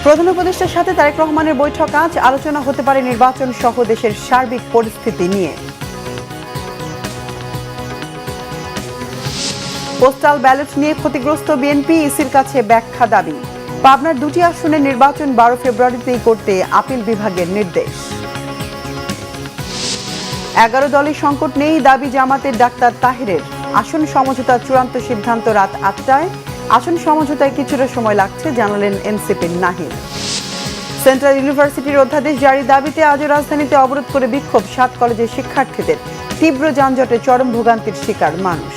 প্রধান উপদেষ্টার সাথে তারেক রহমানের বৈঠক আজ। আলোচনা হতে পারে নির্বাচন সহ দেশের সার্বিক পরিস্থিতি নিয়ে। পোস্টাল ব্যালট নিয়ে ক্ষতিগ্রস্ত বিএনপি, ইসির কাছে ব্যাখ্যা দাবি। পাবনার দুটি আসনের নির্বাচন 12 ফেব্রুয়ারিতেই করতে আপিল বিভাগের নির্দেশ। 11 দলের সংকট নেই দাবি জামাতের ডাক্তার তাহেরের। আসন সমঝোতার চূড়ান্ত সিদ্ধান্ত রাত 8টায়। আসন সমঝোতায় কিছুটা সময় লাগছে জানালেন এনসিপির নাহিদ। সেন্ট্রাল ইউনিভার্সিটির অধ্যাদেশ জারির দাবিতে আজও রাজধানীতে অবরোধ করে বিক্ষোভ 7 কলেজের শিক্ষার্থীদের। তীব্র যানজটে চরম ভোগান্তির শিকার মানুষ।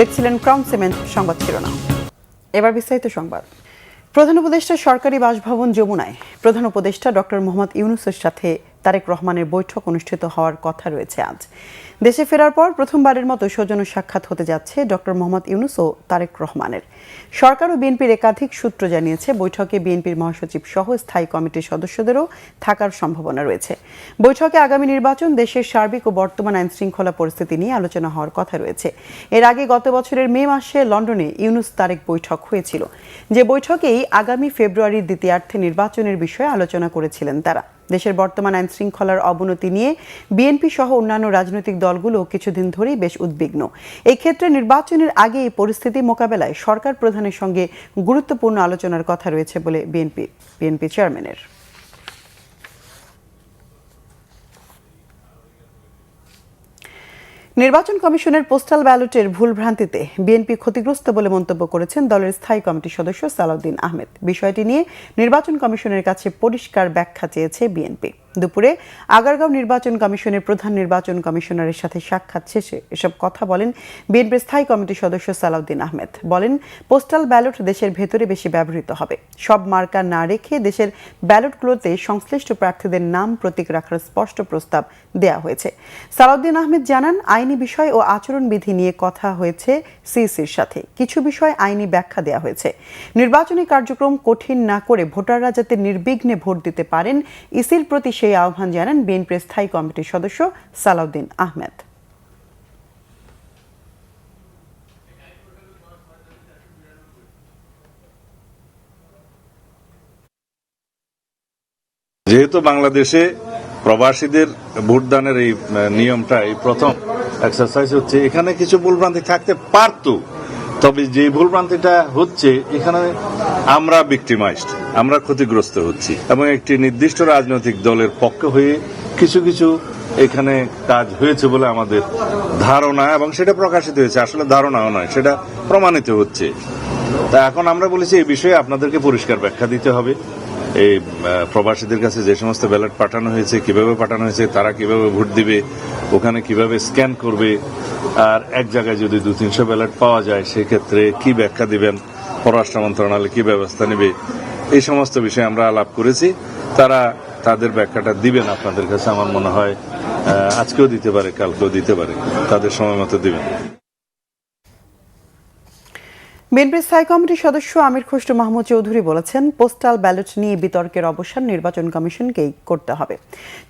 দেখছিলেন ক্রাউন সিমেন্ট সংবাদ শিরোনাম। এবার বিস্তারিত সংবাদ। প্রধান উপদেষ্টা সরকারি বাসভবন যমুনায় প্রধান উপদেষ্টা ডক্টর মোহাম্মদ ইউনূসের সাথে তারেক রহমানের বৈঠক অনুষ্ঠিত হওয়ার কথা রয়েছে আজ। দেশে ফেরার পর প্রথমবারের মতো সৌজন্য সাক্ষাৎ হতে যাচ্ছে ডক্টর মোহাম্মদ ইউনূস ও তারেক রহমানের। সরকার ও বিএনপির একাধিক সূত্র জানিয়েছে বৈঠকে বিএনপির মহাসচিব সহ স্থায়ী কমিটির সদস্যদেরও থাকার সম্ভাবনা রয়েছে। বৈঠকে আগামী নির্বাচন, দেশের সার্বিক ও বর্তমান আইন শৃঙ্খলা পরিস্থিতি নিয়ে আলোচনা হওয়ার কথা রয়েছে। এর আগে গত বছরের মে মাসে লন্ডনে ইউনূস তারেক বৈঠক হয়েছিল, যে বৈঠকেই আগামী ফেব্রুয়ারির দ্বিতীয়ার্ধে নির্বাচনের বিষয়ে আলোচনা করেছিলেন তারা। দেশের বর্তমান আইন শৃঙ্খলার অবনতি নিয়ে বিএনপি সহ অন্যান্য রাজনৈতিক দলগুলো কিছুদিন ধরেই বেশ উদ্বিগ্ন। এই ক্ষেত্রে নির্বাচনের আগে এই পরিস্থিতি মোকাবেলায় সরকার প্রধানের সঙ্গে গুরুত্বপূর্ণ আলোচনার কথা রয়েছে বলে বিএনপি চেয়ারম্যানের। নির্বাচন কমিশনের পোস্টাল ব্যালটের ভুলভ্রান্তিতে বিএনপি ক্ষতিগ্রস্ত বলে মন্তব্য করেছেন দলের স্থায়ী কমিটির সদস্য সালাউদ্দিন আহমেদ। বিষয়টি নিয়ে নির্বাচন কমিশনের কাছে পরিষ্কার ব্যাখ্যা চেয়েছে বিএনপি। দুপুরে আগারগাঁও নির্বাচন কমিশনের প্রধান নির্বাচন কমিশনারের সাথে সাক্ষাৎ শেষে এসব কথা বলেন বিএনপির স্থায়ী কমিটির সদস্য সালাউদ্দিন আহমেদ। বলেন, পোস্টাল ব্যালট দেশের ভেতরে বেশি ব্যবহৃত হবে। সব মার্কা না রেখে দেশের ব্যালটগুলোতে সংশ্লিষ্ট প্রার্থীদের নাম প্রতীক রাখার স্পষ্ট প্রস্তাব দেয়া হয়েছে। সালাউদ্দিন আহমেদ জানান, আইনি বিষয় ও আচরণবিধি নিয়ে কথা হয়েছে সিইসির সাথে। কিছু বিষয় আইনি ব্যাখ্যা দেয়া হয়েছে। নির্বাচনী কার্যক্রম কঠিন না করে ভোটাররা যাতে নির্বিঘ্নে ভোট দিতে পারেন, ইসির প্রতি সেই আহ্বান জানান বিএনপির স্থায়ী কমিটির সদস্য সালাউদ্দিন আহমেদ। যেহেতু বাংলাদেশে প্রবাসীদের ভোটদানের এই নিয়মটা এই প্রথম এক্সারসাইজ হচ্ছে, এখানে কিছু ভুলভ্রান্তি থাকতে পারত, তবে যে ভুলভ্রান্তিটা হচ্ছে এখানে আমরা ভিক্টিমাইজড, আমরা ক্ষতিগ্রস্ত হচ্ছি এবং একটি নির্দিষ্ট রাজনৈতিক দলের পক্ষ হয়ে কিছু কিছু এখানে কাজ হয়েছে বলে আমাদের ধারণা, এবং সেটা প্রকাশিত হয়েছে। আসলে ধারণাও নয়, সেটা প্রমাণিত হচ্ছে। তা এখন আমরা বলেছি এই বিষয়ে আপনাদেরকে পরিষ্কার ব্যাখ্যা দিতে হবে। এই প্রবাসীদের কাছে যে সমস্ত ব্যালট পাঠানো হয়েছে, কিভাবে পাঠানো হয়েছে, তারা কিভাবে ভোট দিবে, ওখানে কিভাবে স্ক্যান করবে, আর এক জায়গায় যদি 200-300 ব্যালট পাওয়া যায় সেক্ষেত্রে কি ব্যাখ্যা দিবেন, পররাষ্ট্র মন্ত্রণালয় কি ব্যবস্থা নেবে, এই সমস্ত বিষয়ে আমরা আলাপ করেছি। তারা তাদের ব্যাখ্যাটা দিবেন আপনাদের কাছে। আমার মনে হয় আজকেও দিতে পারে, কালকেও দিতে পারে, তাদের সময় মতো দিবেন। বিএনপির স্থায়ী কমিটির সদস্য আমির খসরু মাহমুদ চৌধুরী বলেছেন, পোস্টাল ব্যালট নিয়ে বিতর্কের অবসান নির্বাচন কমিশনকেই করতে হবে।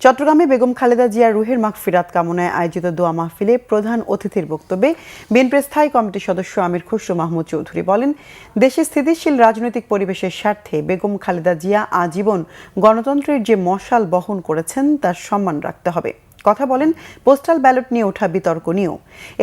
চট্টগ্রামে বেগম খালেদা জিয়ার রুহের মাগফিরাত কামনায় আয়োজিত দোয়া মাহফিলে প্রধান অতিথির বক্তব্যে বিএনপির স্থায়ী কমিটির সদস্য আমির খসরু মাহমুদ চৌধুরী বলেন, দেশে স্থিতিশীল রাজনৈতিক পরিবেশের স্বার্থে বেগম খালেদা জিয়া আজীবন গণতন্ত্রের যে মশাল বহন করেছেন তার সম্মান রাখতে হবে। কথা বলেন পোস্টাল ব্যালট নিয়ে ওঠা বিতর্ক নিয়েও।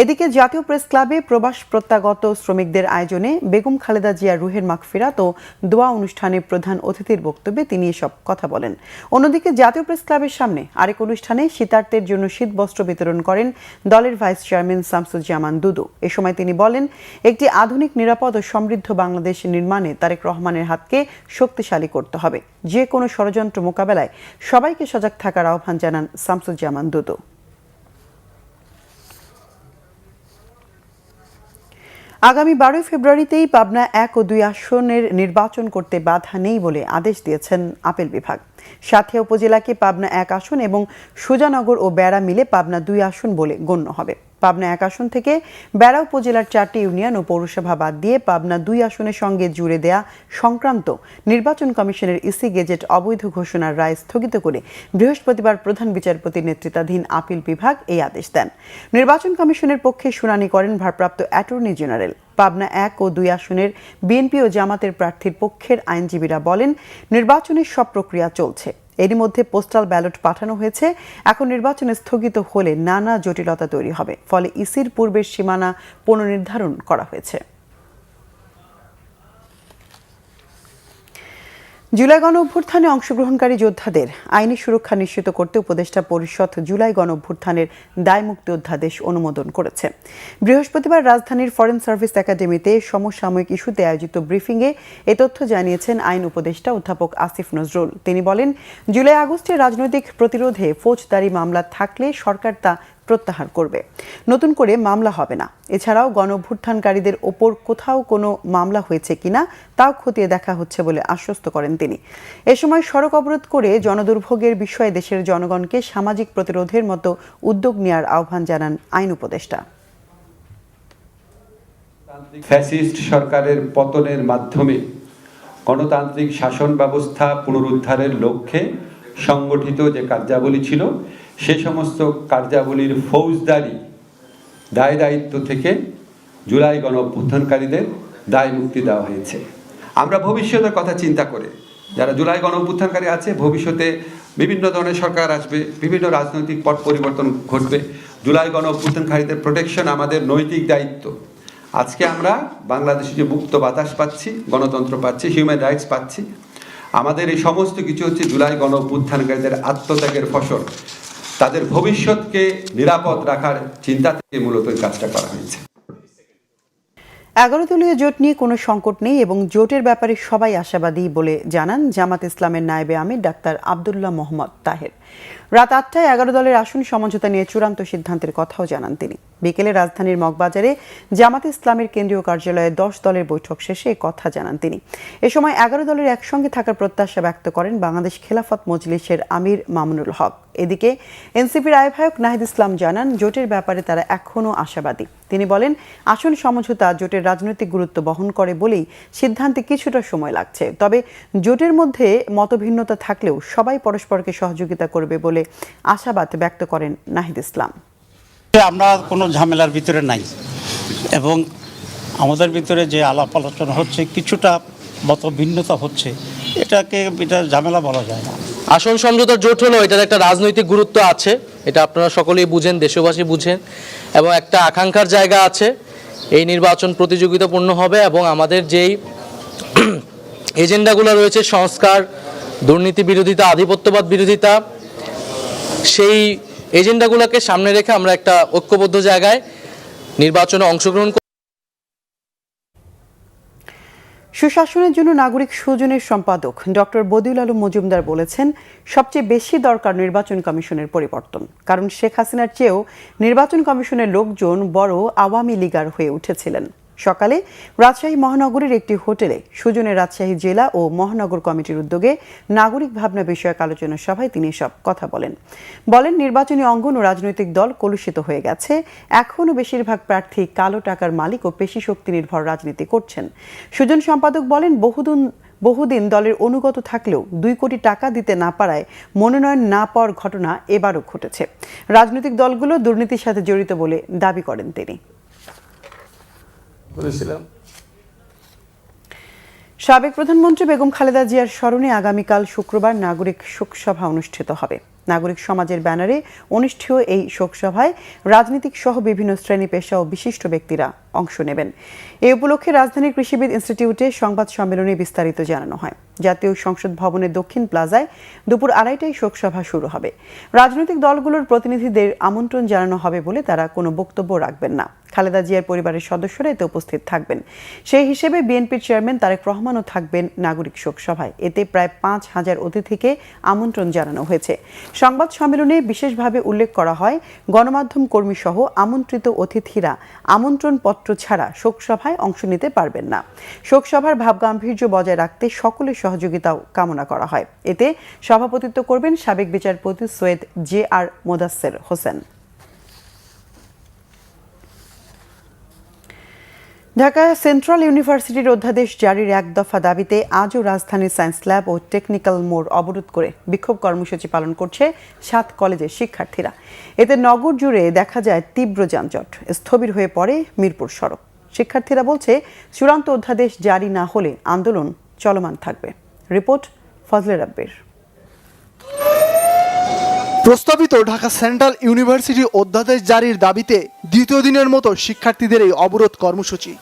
এদিকে জাতীয় প্রেস ক্লাবে প্রবাস প্রত্যাগত শ্রমিকদের আয়োজনে বেগম খালেদা জিয়ার রুহের মাগফিরাত ও দোয়া অনুষ্ঠানে প্রধান অতিথির বক্তব্যে তিনি এসব কথা বলেন। অন্যদিকে জাতীয় প্রেস ক্লাবের সামনে আরেক অনুষ্ঠানে শীতার্তের জন্য শীতবস্ত্র বিতরণ করেন দলের ভাইস চেয়ারম্যান শামসুজ্জামান দুদু। এ সময় তিনি বলেন, একটি আধুনিক, নিরাপদ ও সমৃদ্ধ বাংলাদেশ নির্মাণে তারেক রহমানের হাতকে শক্তিশালী করতে হবে। যে কোনো ষড়যন্ত্র মোকাবেলায় সবাইকে সজাগ থাকার আহ্বান জানান শামসুজ্জামান দুদু। আগামী 12 ফেব্রুয়ারিতেই পাবনা 1 ও 2 আসনের নির্বাচন করতে বাধা নেই বলে আদেশ দিয়েছেন আপিল বিভাগ। সাথিয়া উপজেলাকে পাবনা 1 আসন এবং সুজানগর ও বেড়া মিলে পাবনা 2 আসন বলে গণ্য হবে। পাবনা 1 আসন থেকে বেড়া উপজেলার 4টি ইউনিয়ন ও পৌরসভা বাদ দিয়ে পাবনা 2 আসনের সঙ্গে জুড়ে দেয়া সংক্রান্ত নির্বাচন কমিশনের ইসি গেজেট অবৈধ ঘোষণার রায় স্থগিত করে বৃহস্পতিবার প্রধান বিচারপতির নেতৃত্বাধীন আপিল বিভাগ এই আদেশ দেন। নির্বাচন কমিশনের পক্ষে শুনানি করেন ভারপ্রাপ্ত অ্যাটর্নি জেনারেল। পাবনা 1 ও 2 আসনের বিএনপি ও জামাতের প্রার্থীর পক্ষের আইনজীবীরা বলেন, নির্বাচনের সব প্রক্রিয়া চলছে। এরই মধ্যে পোস্টাল ব্যালট পাঠানো হয়েছে। এখন নির্বাচন স্থগিত হলে নানা জটিলতা তৈরি হবে। ফলে ইসির পূর্বের সীমানা পুনর্নির্ধারণ করা হয়েছে। জুলাই গণ অভ্যুত্থানে অংশগ্রহণকারী যোদ্ধাদের আইনি সুরক্ষা নিশ্চিত করতে উপদেষ্টা পরিষদ জুলাই গণ অভ্যুত্থানের দায়মুক্তি অধ্যাদেশ অনুমোদন করেছে। বৃহস্পতিবার রাজধানীর ফরেন সার্ভিস একাডেমিতে সমসাময়িক ইস্যুতে আয়োজিত ব্রিফিংয়ে এ তথ্য জানিয়েছেন আইন উপদেষ্টা অধ্যাপক আসিফ নজরুল। তিনি বলেন, জুলাই আগস্টের রাজনৈতিক প্রতিরোধে ফৌজদারি মামলা থাকলে সরকার তা প্রত্যাহার করবে, নতুন করে মামলা হবে না। এছাড়াও গণ অভ্যুত্থানকারীদের ওপর কোথাও কোনো মামলা হয়েছে কিনা তাও খতিয়ে দেখা হচ্ছে বলে আশ্বস্ত করেন তিনি। এ সময় সড়ক অবরোধ করে জনদুর্ভোগের বিষয়ে দেশের জনগণকে সামাজিক প্রতিরোধের মতো উদ্যোগ নেওয়ার আহ্বান জানান আইন উপদেষ্টা। ফ্যাসিস্ট সরকারের পতনের মাধ্যমে গণতান্ত্রিক শাসন ব্যবস্থা পুনরুদ্ধারের লক্ষ্যে সংগঠিত যে কার্যাবলী ছিল, সে সমস্ত কার্যাবলীর ফৌজদারি দায় দায়িত্ব থেকে জুলাই গণ অভ্যুত্থানকারীদের দায় মুক্তি দেওয়া হয়েছে। আমরা ভবিষ্যতের কথা চিন্তা করে যারা জুলাই গণ অভ্যুত্থানকারী আছে, ভবিষ্যতে বিভিন্ন ধরনের সরকার আসবে, বিভিন্ন রাজনৈতিক পট পরিবর্তন ঘটবে। জুলাই গণ অভ্যুত্থানকারীদের প্রোটেকশন আমাদের নৈতিক দায়িত্ব। আজকে আমরা বাংলাদেশে যে মুক্ত বাতাস পাচ্ছি, গণতন্ত্র পাচ্ছি, হিউম্যান রাইটস পাচ্ছি, আমাদের এই সমস্ত কিছু হচ্ছে জুলাই গণ অভ্যুত্থানকারীদের আত্মত্যাগের ফসল। তাদের ভবিষ্যৎকে নিরাপদ রাখার চিন্তা থেকে মূলত এই কাজটা করা হয়েছে। 11 দলীয় জোট নিয়ে কোনো সংকট নেই এবং জোটের ব্যাপারে সবাই আশাবাদী বলে জানান জামাত ইসলামের নায়েবে আমির ডাক্তার আব্দুল্লাহ মোহাম্মদ তাহের। রাত 8টায় 11 দলের আসন সমঝোতা নিয়ে চূড়ান্ত সিদ্ধান্তের কথাও জানান তিনি। বিকেলে রাজধানীর মগবাজারে জামাত ইসলামের কেন্দ্রীয় কার্যালয়ে 10 দলের বৈঠক শেষে এ কথা জানান তিনি। এ সময় 11 দলের একসঙ্গে থাকার প্রত্যাশা ব্যক্ত করেন বাংলাদেশ খেলাফত মজলিসের আমির মামুনুল হক। এদিকে এনসিপির আহ্বায়ক নাহিদ ইসলাম জানান, জোটের ব্যাপারে তারা এখনও আশাবাদী। তিনি বলেন, আসন সমঝোতা জোটের রাজনৈতিক গুরুত্ব বহন করে বলেই সিদ্ধান্তে কিছুটা সময় লাগছে। তবে জোটের মধ্যে মতভিন্নতা থাকলেও সবাই পরস্পরকে সহযোগিতা করবে বলে আশাবাদ ব্যক্ত করেন নাহিদ ইসলাম। আমরা কোনো ঝামেলার ভিতরে নাই এবং আমাদের ভিতরে যে আলাপ আলোচনা হচ্ছে, কিছুটা মতভিন্নতা হচ্ছে, এটা ঝামেলা বলা যায় না। আসন সমঝোতার জোট হলো, এটার একটা রাজনৈতিক গুরুত্ব আছে, এটা আপনারা সকলেই বুঝেন, দেশবাসী বুঝেন, এবং একটা আকাঙ্ক্ষার জায়গা আছে। এই নির্বাচন প্রতিযোগিতাপূর্ণ হবে এবং আমাদের যেই এজেন্ডাগুলো রয়েছে, সংস্কার, দুর্নীতি বিরোধিতা, আধিপত্যবাদ বিরোধিতা, সেই এজেন্ডাগুলোকে সামনে রেখে আমরা একটা ঐক্যবদ্ধ জায়গায় নির্বাচনে অংশগ্রহণ। সুশাসনের জন্য নাগরিক সুজনের সম্পাদক ডক্টর বদিউল আলম মজুমদার বলেছেন, সবচেয়ে বেশি দরকার নির্বাচন কমিশনের পরিবর্তন। কারণ শেখ হাসিনার চেয়েও নির্বাচন কমিশনের লোকজন বড় আওয়ামী লীগার হয়ে উঠেছিলেন। সকালে রাজশাহী মহানগরীর একটি হোটেলে সুজনের রাজশাহী জেলা ও মহানগর কমিটির উদ্যোগে নাগরিক ভাবনা বিষয়ক আলোচনা সভায় তিনি এসব কথা বলেন, নির্বাচনী অঙ্গন ও রাজনৈতিক দল কলুষিত হয়ে গেছে। এখনও বেশিরভাগ প্রার্থী কালো টাকার মালিক ও পেশি শক্তি নির্ভর রাজনীতি করছেন। সুজন সম্পাদক বলেন, বহুদিন দলের অনুগত থাকলেও 2 কোটি টাকা দিতে না পারায় মনোনয়ন না পাওয়ার ঘটনা এবারও ঘটেছে। রাজনৈতিক দলগুলো দুর্নীতির সাথে জড়িত বলে দাবি করেন তিনি। সাবেক প্রধানমন্ত্রী বেগম খালেদা জিয়ার স্মরণে আগামীকাল শুক্রবার নাগরিক শোকসভা অনুষ্ঠিত হবে। নাগরিক সমাজের ব্যানারে অনুষ্ঠেয় এই শোকসভায় রাজনীতিক সহ বিভিন্ন শ্রেণী পেশা ও বিশিষ্ট ব্যক্তিরা অংশ নেবেন। এই উপলক্ষে রাজধানীর কৃষিবিদ ইনস্টিটিউটে সংবাদ সম্মেলনে বিস্তারিত জানানো হয়। জাতীয় সংসদ ভবনের দক্ষিণ প্লাজায় দুপুর 2:30টায় শোকসভা শুরু হবে। রাজনৈতিক দলগুলোর প্রতিনিধিদের আমন্ত্রণ জানানো হবে বলে তারা কোনো বক্তব্য রাখবেন না। খালেদা জিয়ার পরিবারের সদস্যরা এতে উপস্থিত থাকবেন। সেই হিসেবে বিএনপির চেয়ারম্যান তারেক রহমানও থাকবেন নাগরিক শোকসভায়। এতে প্রায় 5,000 অতিথিকে আমন্ত্রণ জানানো হয়েছে। সংবাদ সম্মেলনে বিশেষভাবে উল্লেখ করা হয়, গণমাধ্যম কর্মী সহ আমন্ত্রিত অতিথিরা আমন্ত্রণপত্র ছাড়া শোকসভায় অংশ নিতে পারবেন না। শোকসভার ভাবগাম্ভীর্য বজায় রাখতে সকলের সহযোগিতাও কামনা করা হয়। এতে সভাপতিত্ব করবেন সাবেক বিচারপতি সৈয়দ JR মোদাচ্ছের হোসেন। ঢাকা সেন্ট্রাল ইউনিভার্সিটির অধ্যাদেশ জারির এক দফা দাবিতে আজও রাজধানীর সায়েন্স ল্যাব ও টেকনিক্যাল মোড় অবরোধ করে বিক্ষোভ কর্মসূচি পালন করছে 7 কলেজের শিক্ষার্থীরা। এতে নগর জুড়ে দেখা যায় তীব্র যানজট, স্থবির হয়ে পড়ে মিরপুর সড়ক। শিক্ষার্থীরা বলছে, চূড়ান্ত অধ্যাদেশ জারি না হলে আন্দোলন চলমান থাকবে। রিপোর্ট ফজলে রাব্বির। প্রস্তাবিত ঢাকা সেন্ট্রাল ইউনিভার্সিটি অধ্যাদেশ জারির দাবিতে দ্বিতীয় দিনের মতো শিক্ষার্থীদের এই অবরোধ কর্মসূচি।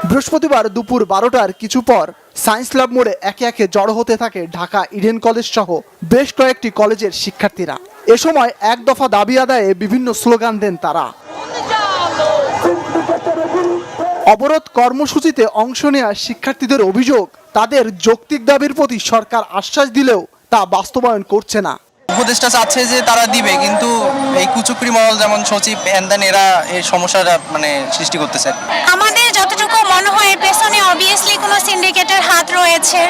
বৃহস্পতিবার দুপুর 12টার কিছু পর সায়েন্স ল্যাব মোড়ে একে একে জড়ো হতে থাকে ঢাকা ইডেন কলেজ সহ বেশ কয়েকটি কলেজের শিক্ষার্থীরা। এ সময় এক দফা দাবি আদায়ে বিভিন্ন স্লোগান দেন তারা। অবরোধ কর্মসূচিতে অংশ নেওয়া শিক্ষার্থীদের অভিযোগ, তাদের যৌক্তিক দাবির প্রতি সরকার আশ্বাস দিলেও তা বাস্তবায়ন করছে না। উপদেষ্টা চাচ্ছে যে তারা দিবে, কিন্তু এই কুচুকরি মহল যেমন সচিব এন্দান এরা এই সমস্যাটা সৃষ্টি করতেছে। আমাদের যতটুকু মনে হয় পেছনে অবভিয়াসলি কোনো সিন্ডিকেটের হাত রয়েছে,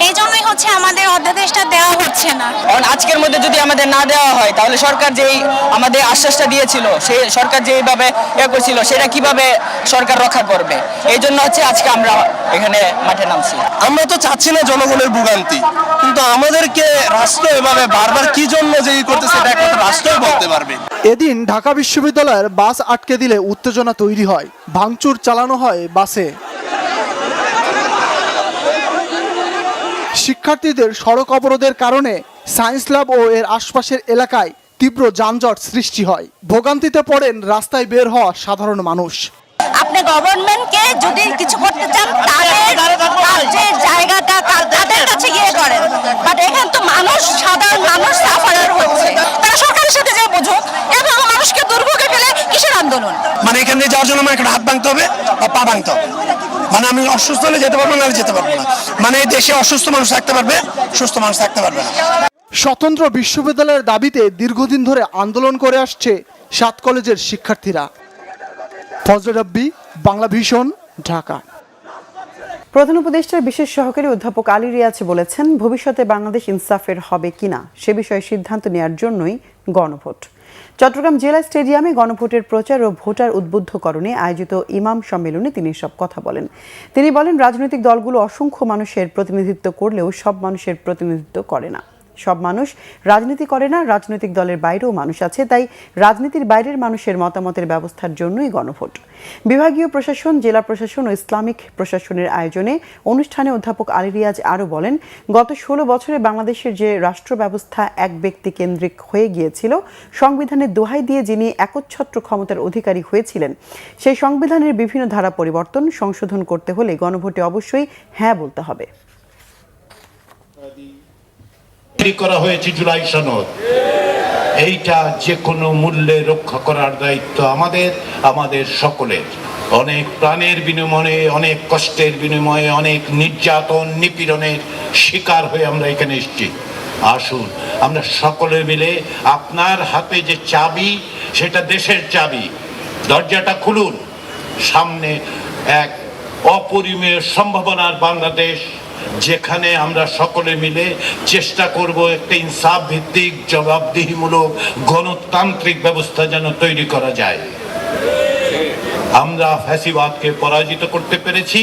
এই জন্যই হচ্ছে আমাদের অধ্যাদেশটা দেওয়া হচ্ছে না। কারণ আজকের মধ্যে যদি আমাদের না দেওয়া হয় তাহলে সরকার যেই আমাদের আশ্বাসটা দিয়েছিল, সেই সরকার যেইভাবে করছিল সেটা কিভাবে সরকার রক্ষা করবে, এই জন্য হচ্ছে আজকে আমরা এখানে মাঠে নামছি। আমরা তো চাচ্ছি না জনগণের ভোগান্তি, কিন্তু আমাদেরকে রাষ্ট্র এভাবে বারবার কি জন্য যে করতেছে এটা একমাত্র রাষ্ট্রই বলতে পারবে। এদিন ঢাকা বিশ্ববিদ্যালয়ের বাস আটকে দিলে উত্তেজনা তৈরি হয়, ভাঙচুর চালানো হয় বাসে। শিক্ষার্থীদের সড়ক অবরোধের কারণে সায়েন্স ল্যাব ও এর আশপাশের এলাকায় তীব্র যানজট সৃষ্টি হয়। ভোগান্তিতে পড়েন রাস্তায় বের হওয়া সাধারণ মানুষ। আপনি গভর্নমেন্টকে যদি কিছু করতে চান তাদের যে জায়গাটা তাদের কাছে গিয়ে করেন, বাট এখানে তো মানুষ, সাধারণ মানুষ সাফারার হচ্ছে। তারা সরকারের সাথে যে বুঝুক এবং মানুষকে দুর্ভোগে ফেলে কিসের আন্দোলন? এখান দিয়ে যাওয়ার জন্য আমার একটা হাত ভাঙতে হবে বা পা ভাঙতে হবে। আমি অসুস্থ হলে যেতে পারবো না, যেতে পারবো না। এই দেশে অসুস্থ মানুষ থাকতে পারবে, সুস্থ মানুষ থাকতে পারবে না। স্বতন্ত্র বিশ্ববিদ্যালয়ের দাবিতে দীর্ঘদিন ধরে আন্দোলন করে আসছে 7 কলেজের শিক্ষার্থীরা। ফজলে রাব্বি, বাংলা ভিশন, ঢাকা। প্রধান উপদেষ্টার বিশেষ সহকারী অধ্যাপক আলী রিয়াজ বলেছেন, ভবিষ্যতে বাংলাদেশ ইনসাফের হবে কিনা সে বিষয়ে সিদ্ধান্ত নেওয়ার জন্যই গণভোট। চট্টগ্রাম জেলা স্টেডিয়ামে গণভোটের প্রচার ও ভোটার উদ্বুদ্ধকরণে আয়োজিত ইমাম সম্মেলনে তিনি সব কথা বলেন। তিনি বলেন, রাজনৈতিক দলগুলো অসংখ্য মানুষের প্রতিনিধিত্ব করলেও সব মানুষের প্রতিনিধিত্ব করে না। সব মানুষ রাজনীতি করে না, রাজনৈতিক দলের বাইরেও মানুষ আছে, তাই রাজনীতির বাইরের মানুষের মতামতের ব্যবস্থার জন্যই গণভোট। বিভাগীয় প্রশাসন, জেলা প্রশাসন ও ইসলামিক প্রশাসনের আয়োজনে অনুষ্ঠানে অধ্যাপক আলী রিয়াজ আরও বলেন, গত 16 বছরে বাংলাদেশের যে রাষ্ট্র ব্যবস্থা এক ব্যক্তি কেন্দ্রিক হয়ে গিয়েছিল, সংবিধানের দোহাই দিয়ে যিনি একচ্ছত্র ক্ষমতার অধিকারী হয়েছিলেন, সেই সংবিধানের বিভিন্ন ধারা পরিবর্তন, সংশোধন করতে হলে গণভোটে অবশ্যই হ্যাঁ বলতে হবে। করা হয়েছে জুলাই সনদ, এইটা যে কোনো মূল্যে রক্ষা করার দায়িত্ব আমাদের সকলের। অনেক প্রাণের বিনিময়ে, অনেক কষ্টের বিনিময়ে, অনেক নির্যাতন নিপীড়নের শিকার হয়ে আমরা এখানে এসেছি। আসুন আমরা সকলে মিলে, আপনার হাতে যে চাবি সেটা দেশের চাবি, দরজাটা খুলুন। সামনে এক অপরিমেয় সম্ভাবনার বাংলাদেশ, যেখানে আমরা সকলে মিলে চেষ্টা করব একটা ইনসাফ ভিত্তিক, জবাবদিহিমূলক গণতান্ত্রিক ব্যবস্থা যেন তৈরি করা যায়। আমরা ফ্যাসিবাদকে পরাজিত করতে পেরেছি,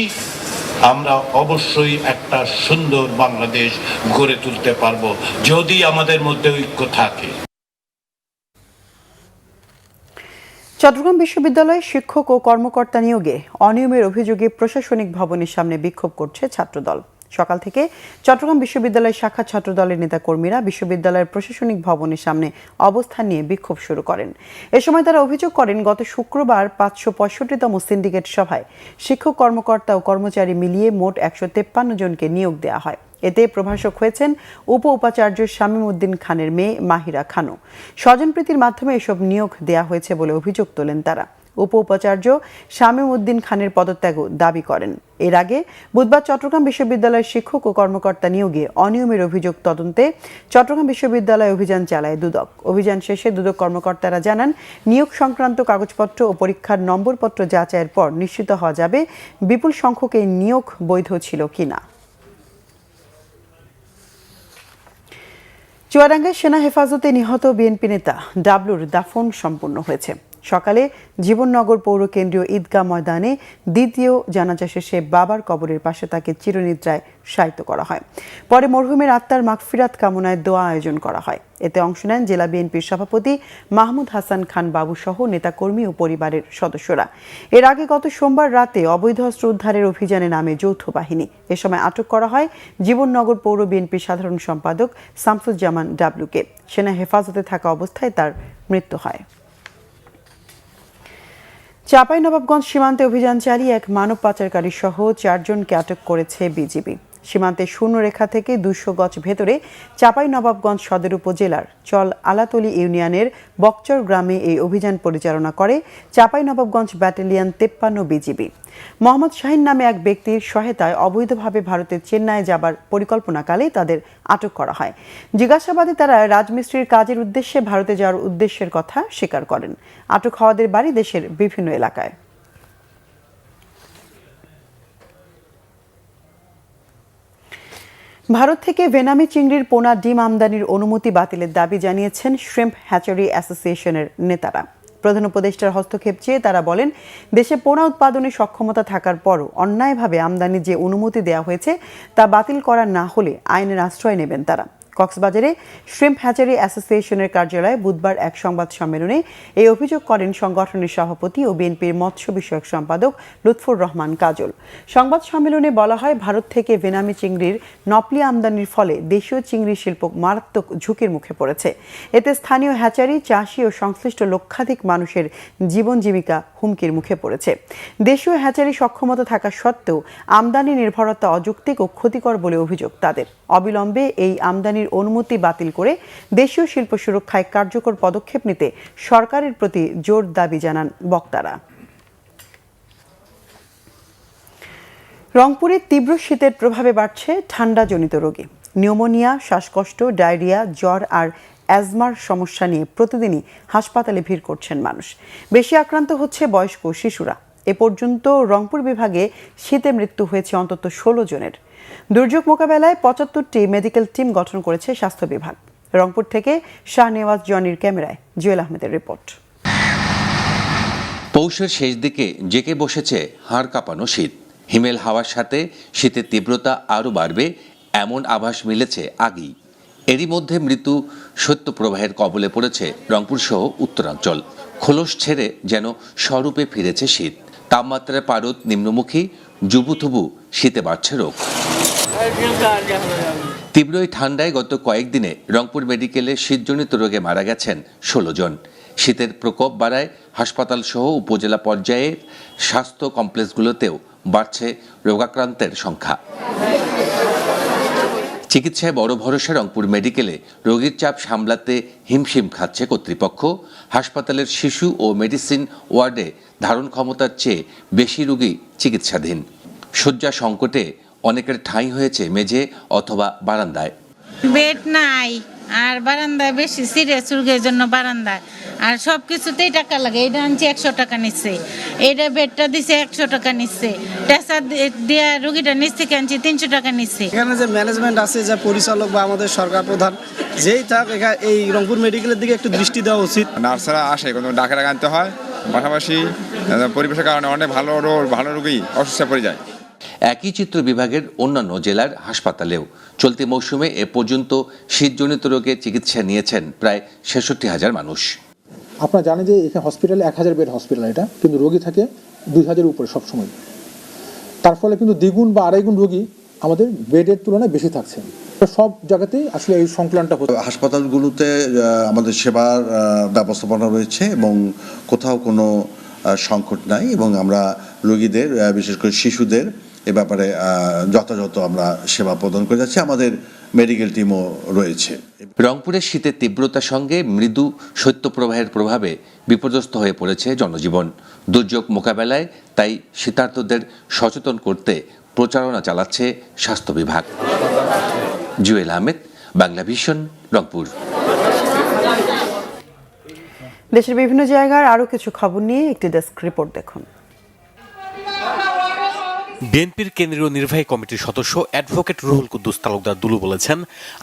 আমরা অবশ্যই একটা সুন্দর বাংলাদেশ গড়ে তুলতে পারবো যদি আমাদের মধ্যে ঐক্য থাকে। চট্টগ্রাম বিশ্ববিদ্যালয়ে শিক্ষক ও কর্মকর্তা নিয়োগে অনিয়মের অভিযোগে প্রশাসনিক ভবনের সামনে বিক্ষোভ করছে ছাত্রদল। সকাল থেকে চট্টগ্রাম বিশ্ববিদ্যালয় শাখা ছাত্রদলের নেতাকর্মীরা বিশ্ববিদ্যালয়ের প্রশাসনিক ভবনের সামনে অবস্থান নিয়ে বিক্ষোভ শুরু করেন। এ সময় তারা অভিযোগ করেন, গত শুক্রবার 565তম সিন্ডিকেট সভায় শিক্ষক, কর্মকর্তা ও কর্মচারী মিলিয়ে মোট 153 জনকে নিয়োগ দেওয়া হয়। এতে প্রভাষক হয়েছেন উপাচার্য শামীম উদ্দিন খানের মেয়ে মাহিরা খানও। স্বজনপ্রীতির মাধ্যমে এসব নিয়োগ দেওয়া হয়েছে বলে অভিযোগ তোলেন তারা। উপাচার্য শামীম উদ্দিন খানের পদত্যাগ দাবি করেন। এর আগে বুধবার চট্টগ্রাম বিশ্ববিদ্যালয়ের শিক্ষক ও কর্মকর্তা নিয়োগে অনিয়মের অভিযোগ তদন্তে চট্টগ্রাম বিশ্ববিদ্যালয় অভিযান চালায় দুদক। অভিযান শেষে দুদক কর্মকর্তারা জানান, নিয়োগ সংক্রান্ত কাগজপত্র ও পরীক্ষার নম্বরপত্র যাচাইয়ের পর নিশ্চিত হওয়া যাবে বিপুল সংখ্যক এই নিয়োগ বৈধ ছিল কিনা। চুয়াডাঙ্গায় সেনা হেফাজতে নিহত বিএনপি নেতা ডাবলুর দাফন সম্পন্ন হয়েছে। সকালে জীবননগর পৌর কেন্দ্রীয় ঈদগাহ ময়দানে দ্বিতীয় জানাজা শেষে বাবার কবরের পাশে তাকে চিরনিদ্রায় শায়িত করা হয়। পরে মরহুমের আত্মার মাগফিরাত কামনায় দোয়া আয়োজন করা হয়। এতে অংশ নেন জেলা বিএনপির সভাপতি মাহমুদ হাসান খান বাবু সহ নেতাকর্মী ও পরিবারের সদস্যরা। এর আগে গত সোমবার রাতে অবৈধ অস্ত্র উদ্ধারের অভিযানে নামে যৌথ বাহিনী। এ সময় আটক করা হয় জীবননগর পৌর বিএনপির সাধারণ সম্পাদক শামসুজ্জামান ডাবলুকে। সেনা হেফাজতে থাকা অবস্থায় তার মৃত্যু হয়। চাঁপাইনবাবগঞ্জ সীমান্তে অভিযান চালিয়ে এক মানব পাচারকারী সহ 4 জনকে আটক করেছে বিজিবি। সীমান্তে শূন্যরেখা থেকে 200 গজ ভেতরে চাঁপাইনবাবগঞ্জ সদর উপজেলার চল আলাতলি ইউনিয়নের বকচর গ্রামে এই অভিযান পরিচালনা করে চাঁপাইনবাবগঞ্জ ব্যাটালিয়ন 53 বিজিবি। মোহাম্মদ শাহিন নামে এক ব্যক্তির সহায়তায় অবৈধভাবে ভারতের চেন্নাই যাবার পরিকল্পনাকালে তাদের আটক করা হয়। জিজ্ঞাসাবাদে তারা রাজমিস্ত্রির কাজের উদ্দেশ্যে ভারতে যাওয়ার উদ্দেশ্যের কথা স্বীকার করেন। আটক হওয়াদের বাড়ি দেশের বিভিন্ন এলাকায়। ভারত থেকে ভেনামি চিংড়ির পোনা ডিম আমদানির অনুমতি বাতিলের দাবি জানিয়েছেন শ্রিম্প হ্যাচারি অ্যাসোসিয়েশনের নেতারা। প্রধান উপদেষ্টার হস্তক্ষেপ চেয়ে তারা বলেন, দেশে পোনা উৎপাদনের সক্ষমতা থাকার পরও অন্যায়ভাবে আমদানির যে অনুমতি দেওয়া হয়েছে তা বাতিল করা না হলে আইনের আশ্রয় নেবেন তারা। কক্সবাজারে শ্রিম্প হ্যাচারি অ্যাসোসিয়েশনের কার্যালয়ে বুধবার এক সংবাদ সম্মেলনে এই অভিযোগ করেন সংগঠনের সভাপতি ও বিএনপির মৎস্য বিষয়ক সম্পাদক লুৎফুর রহমান কাজল। সংবাদ সম্মেলনে বলা হয়, ভারত থেকে ভেনামি চিংড়ির নকলি আমদানির ফলে দেশীয় চিংড়ি শিল্প মারাত্মক ঝুঁকির মুখে পড়েছে। এতে স্থানীয় হ্যাচারি, চাষি ও সংশ্লিষ্ট লক্ষাধিক মানুষের জীবন জীবিকা হুমকির মুখে পড়েছে। দেশীয় হ্যাচারি সক্ষমতা থাকা সত্ত্বেও আমদানি নির্ভরতা অযৌক্তিক ও ক্ষতিকর বলে অভিযোগ তাদের। অবিলম্বে এই আমদানির অনুমতি বাতিল করে দেশীয় শিল্প সুরক্ষায় কার্যকর পদক্ষেপ নিতে সরকারের প্রতি জোর দাবি জানান বক্তারা। রংপুরে তীব্র শীতের প্রভাবে বাড়ছে ঠান্ডাজনিত রোগী। নিউমোনিয়া, শ্বাসকষ্ট, ডায়রিয়া, জ্বর আর অ্যাজমার সমস্যা নিয়ে প্রতিদিনই হাসপাতালে ভিড় করছেন মানুষ। বেশি আক্রান্ত হচ্ছে বয়স্ক শিশুরা। এ পর্যন্ত রংপুর বিভাগে শীতে মৃত্যু হয়েছে অন্তত 16 জনের। দুর্যোগ মোকাবেলায় 75টি মেডিকেল টিম গঠন করেছে স্বাস্থ্য বিভাগ। রংপুর থেকে শাহনেওয়াজ জনির ক্যামেরায় জুয়েল আহমেদের রিপোর্ট। পৌষের শেষ দিকে জেঁকে বসেছে হাড় কাঁপানো শীত। হিমেল হাওয়ার সাথে শীতের তীব্রতা আরও বাড়বে এমন আভাস মিলেছে আগেই। এরই মধ্যে মৃত্যু সত্য প্রবাহের কবলে পড়েছে রংপুর সহ উত্তরাঞ্চল। খোলস ছেড়ে যেন স্বরূপে ফিরেছে শীত। তাপমাত্রার পারদ নিম্নমুখী, জুবুথুবু শীতে বাড়ছে রোগ। তীব্র এই ঠান্ডায় গত কয়েকদিনে রংপুর মেডিকেলে শীতজনিত রোগে মারা গেছেন 16 জন। শীতের প্রকোপ বাড়ায় হাসপাতাল সহ উপজেলা পর্যায়ের স্বাস্থ্য কমপ্লেক্সগুলোতেও বাড়ছে রোগাক্রান্তের সংখ্যা। চিকিৎসায় বড় ভরসা রংপুর মেডিকেলে রোগীর চাপ সামলাতে হিমশিম খাচ্ছে কর্তৃপক্ষ। হাসপাতালের শিশু ও মেডিসিন ওয়ার্ডে ধারণ ক্ষমতার চেয়ে বেশি রোগী চিকিৎসাধীন। শয্যা সংকটে অনেকের ঠাঁই হয়েছে মেঝে অথবা বারান্দায়। বেড নাই, আর বারান্দায় বেশি সিরিয়াস রোগের জন্য বারান্দায়, আর সব কিছুতেই টাকা লাগে। এটা আনছি 100 টাকা নিচ্ছে, এটা বেডটা দিছে 100 টাকা নিচ্ছে, টেসা দিয়ে রোগীটা নিচ থেকে আনছি 300 টাকা নিচ্ছে। এখানে যে ম্যানেজমেন্ট আছে, যে পরিচালক বা আমাদের সরকার প্রধান যেই থাক, এই রংপুর মেডিকেলের দিকে একটু দৃষ্টি দেওয়া উচিত। নার্সরা আসে, কোনো ডাক্তার আনতে হয়, পাশাপাশি পরিবেশের কারণে অনেক ভালো রোগী অসুস্থ পড়ে যায়। একই চিত্র বিভাগের অন্যান্য জেলার হাসপাতালেও চলতি মৌসুমে এ পর্যন্ত শীতজনিত রোগে চিকিৎসা নিয়েছেন প্রায় 66,000 মানুষ। আপনারা জানেন যে এখানে হসপিটালে 1000 বেড হসপিটাল, এটা কিন্তু রোগী থাকে 2000-এর উপরে সবসময়। তার ফলে কিন্তু দ্বিগুণ বা আড়াইগুণ রোগী আমাদের বেডের তুলনায় বেশি থাকছে। সব জায়গাতেই আসলে এই সংকলনটা হচ্ছে। হাসপাতালগুলোতে আমাদের সেবার ব্যবস্থাপনা রয়েছে এবং কোথাও কোনো সংকট নাই, এবং আমরা রোগীদের বিশেষ করে শিশুদের এ ব্যাপারে যথাযথ আমরা সেবা প্রদান করে যাচ্ছি। আমাদের মেডিকেল টিমও রয়েছে। রংপুরের শীতের তীব্রতার সঙ্গে মৃদু শৈত্যপ্রবাহের প্রভাবে বিপর্যস্ত হয়ে পড়েছে জনজীবন। দুর্যোগ মোকাবেলায় তাই শীতার্তদের সচেতন করতে প্রচারণা চালাচ্ছে স্বাস্থ্য বিভাগ। জুয়েল আহমেদ, বাংলা ভিশন, রংপুর। দেশের বিভিন্ন জায়গার আরও কিছু খবর নিয়ে একটি ডেস্ক রিপোর্ট দেখুন। বিএনপির কেন্দ্রীয় নির্বাহী কমিটির সদস্য অ্যাডভোকেট রুহুল কুদ্দুস তালুকদার দুলু বলেছেন,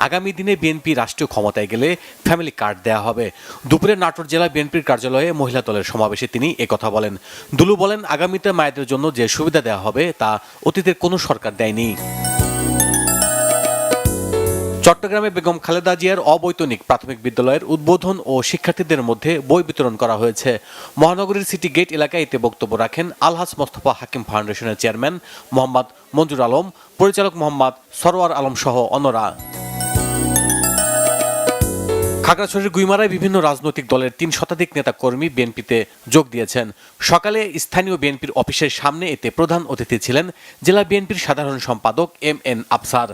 আগামী দিনে বিএনপি রাষ্ট্রীয় ক্ষমতায় গেলে ফ্যামিলি কার্ড দেয়া হবে। দুপুরে নাটোর জেলা বিএনপির কার্যালয়ে মহিলা দলের সমাবেশে তিনি একথা বলেন। দুলু বলেন, আগামীতে মায়েদের জন্য যে সুবিধা দেওয়া হবে তা অতীতের কোনো সরকার দেয়নি। চট্টগ্রামে বেগম খালেদা জিয়ার অবৈতনিক প্রাথমিক বিদ্যালয়ের উদ্বোধন ও শিক্ষার্থীদের মধ্যে বই বিতরণ করা হয়েছে। মহানগরীর সিটি গেট এলাকায় এতে বক্তব্য রাখেন আলহাজ মোস্তফা হাকিম ফাউন্ডেশনের চেয়ারম্যান মোহাম্মদ মঞ্জুর আলম, পরিচালক মোহাম্মদ সরোয়ার আলম সহ অন্যরা। খাগড়াছড়ির গুইমারায় বিভিন্ন রাজনৈতিক দলের ৩ শতাধিক নেতা কর্মী বিএনপিতে যোগ দিয়েছেন। সকালে স্থানীয় বিএনপির অফিসের সামনে এতে প্রধান অতিথি ছিলেন জেলা বিএনপির সাধারণ সম্পাদক MN আফসার।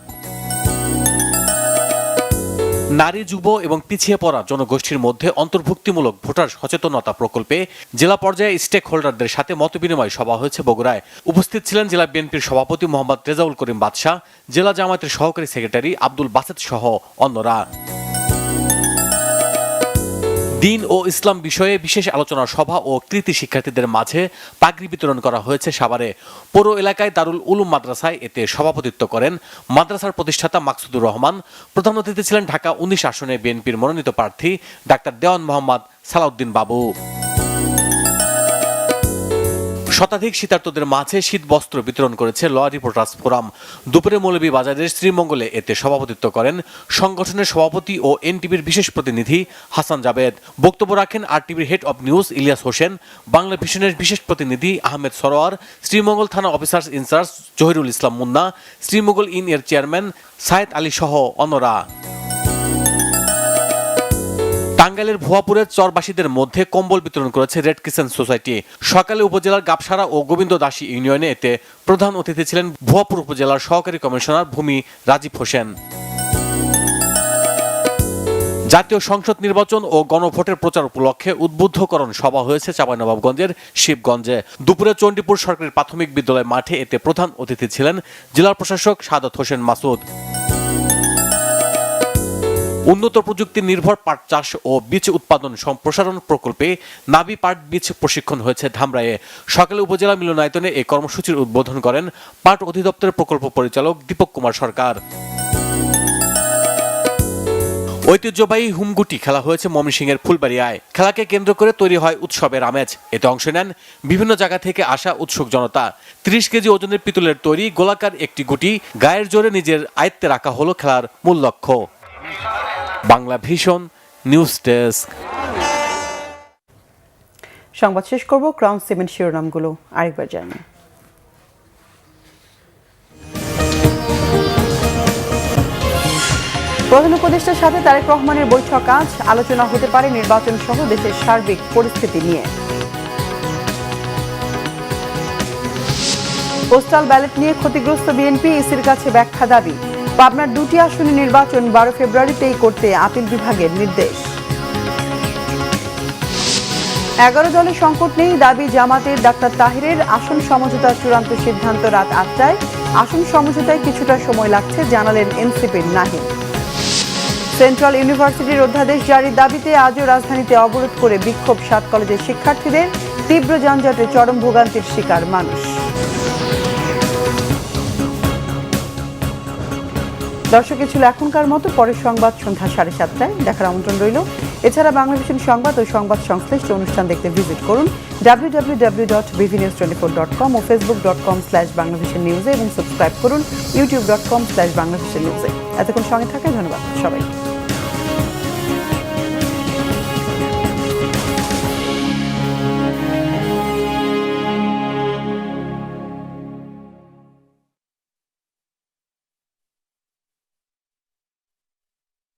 নারী, যুব এবং পিছিয়ে পড়া জনগোষ্ঠীর মধ্যে অন্তর্ভুক্তিমূলক ভোটার সচেতনতা প্রকল্পে জেলা পর্যায়ে স্টেক হোল্ডারদের সাথে মতবিনিময় সভা হয়েছে বগুড়ায়। উপস্থিত ছিলেন জেলা বিএনপির সভাপতি মোহাম্মদ রেজাউল করিম বাদশাহ, জেলা জামায়াতের সহকারী সেক্রেটারি আব্দুল বাসেত সহ অন্যরা। দিন ও ইসলাম বিষয়ে বিশেষ আলোচনা সভা ও কৃতি শিক্ষার্থীদের মাঝে পাগড়ি বিতরণ করা হয়েছে সাভারে। পৌর এলাকায় দারুল উলুম মাদ্রাসায় এতে সভাপতিত্ব করেন মাদ্রাসার প্রতিষ্ঠাতা মাকসুদুর রহমান। প্রধান অতিথি ছিলেন ঢাকা 19 আসনে বিএনপির মনোনীত প্রার্থী ডাক্তার দেওয়ান মোহাম্মদ সালাউদ্দিন বাবু। শতাধিক শীতার্তদের মাঝে শীত বস্ত্র বিতরণ করেছে ল রিপোর্টার্স ফোরাম। দুপুরে মৌলভীবাজারের শ্রীমঙ্গলে এতে সভাপতিত্ব করেন সংগঠনের সভাপতি ও এনটিভির বিশেষ প্রতিনিধি হাসান জাবেদ। বক্তব্য রাখেন আরটিভির head of news Ilias Hossain, Bangla ভিশনের বিশেষ প্রতিনিধি আহমেদ সরোয়ার, শ্রীমঙ্গল থানা অফিসার্স ইনচার্জ জহিরুল ইসলাম মুন্না, শ্রীমঙ্গল ইন এর চেয়ারম্যান সায়েদ আলী সহ অন্যরা। টাঙ্গাইলের ভুয়াপুরের চরবাসীদের মধ্যে কম্বল বিতরণ করেছে রেড ক্রিসেন্ট সোসাইটি। সকালে উপজেলার গাবসারা ও গোবিন্দ দাসী ইউনিয়নে এতে প্রধান অতিথি ছিলেন ভুয়াপুর উপজেলার সহকারী কমিশনার ভূমি রাজীব হোসেন। জাতীয় সংসদ নির্বাচন ও গণভোটের প্রচার উপলক্ষে উদ্বুদ্ধকরণ সভা হয়েছে চাঁপাইনবাবগঞ্জের শিবগঞ্জে। দুপুরে চণ্ডীপুর সরকারি প্রাথমিক বিদ্যালয় মাঠে এতে প্রধান অতিথি ছিলেন জেলা প্রশাসক সাদত হোসেন মাসুদ। উন্নত প্রযুক্তি নির্ভর পাট চাষ ও বীজ উৎপাদন সম্প্রসারণ প্রকল্পে নাবি পাট বীজ প্রশিক্ষণ হয়েছে ধামরাইয়ে। সকালে উপজেলা মিলনায়তনে এই কর্মসূচির উদ্বোধন করেন পাট অধিদপ্তরের প্রকল্প পরিচালক দীপক কুমার সরকার। ঐতিহ্যবাহী হুমগুটি খেলা হয়েছে ময়মনসিংহের ফুলবাড়িয়ায়। খেলাকে কেন্দ্র করে তৈরি হয় উৎসবের আমেজ। এতে অংশ নেন বিভিন্ন জায়গা থেকে আসা উৎসুক জনতা। 30 কেজি ওজনের পিতলের তৈরি গোলাকার একটি গুটি গায়ের জোরে নিজের আয়ত্তে রাখা হলো খেলার মূল লক্ষ্য। Bangla vision news desk. সংবাদ শেষ করব ক্রাউন সিমেন্ট শিরোনামগুলো আরেকবার জানিয়ে। প্রধান উপদেষ্টার সাথে তারেক রহমানের বৈঠক আজ। আলোচনা হতে পারে নির্বাচন সহ দেশের সার্বিক পরিস্থিতি নিয়ে। পোস্টাল ব্যালট নিয়ে ক্ষতিগ্রস্ত বিএনপি, ইসির কাছে ব্যাখ্যা দাবি। পাবনার 2টি আসনে নির্বাচন 12 ফেব্রুয়ারিতেই করতে আপিল বিভাগের নির্দেশ। 11 দলের সংকট নেই দাবি জামাতের। ডাক্তার তাহিরের আসন সমঝোতার চূড়ান্ত সিদ্ধান্ত রাত 8টায়। আসন সমঝোতায় কিছুটা সময় লাগছে জানালেন এনসিপির নাহিদ। সেন্ট্রাল ইউনিভার্সিটির অধ্যাদেশ জারির দাবিতে আজও রাজধানীতে অবরোধ করে বিক্ষোভ 7 কলেজের শিক্ষার্থীদের। তীব্র যানজটে চরম ভোগান্তির শিকার মানুষ। দর্শক, ছিল এখনকার মতো। পরের সংবাদ সন্ধ্যা 7:30টায় দেখার আমন্ত্রণ রইল। এছাড়া বাংলা ভিশন সংবাদ ও সংবাদ সংশ্লিষ্ট অনুষ্ঠান দেখতে ভিজিট করুন www.bvnews24.com ও facebook.com/banglavishnnews এবং সাবস্ক্রাইব করুন youtube.com/banglavishnnews। এতক্ষণ সঙ্গে থাকায় ধন্যবাদ সবাই।